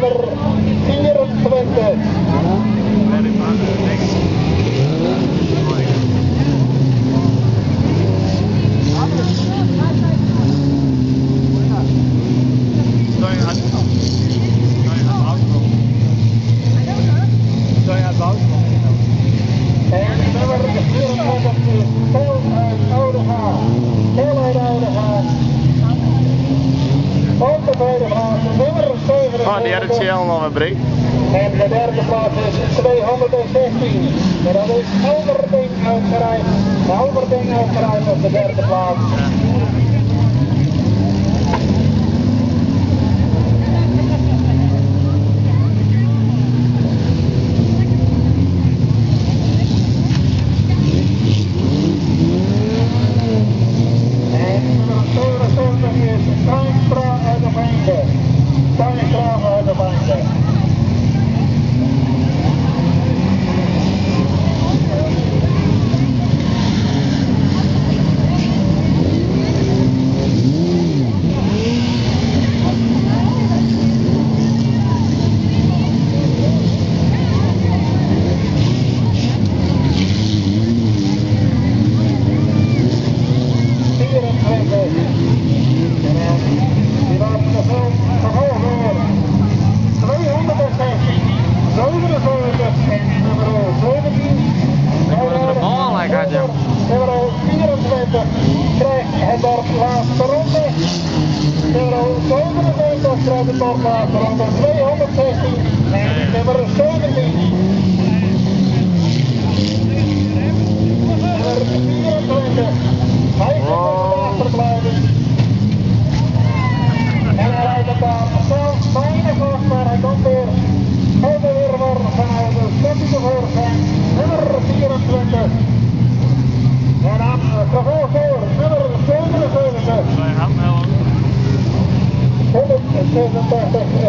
nummer 24. En nummer 24 is Paul uit Oudehaag. Paul uit Oudehaag. Op de tweede plaats nummer 7. Oh, die had het heel nog een break. En de derde plaats is 216. En dat is Alberding uitgereid. Alberding uitgereid op de derde plaats. Nummer 24 krijgt het dorp laatste ronde. Nummer 27 krijgt het dorp laatste ronde. 216 en nummer 17. Nummer 24. Hij is achterblijven. En hij rijdt het daar zelf weinig af, maar hij komt weer vanuit de stad tevoorschijn. Nummer 24. En dan gevolgd door nummer 77. 186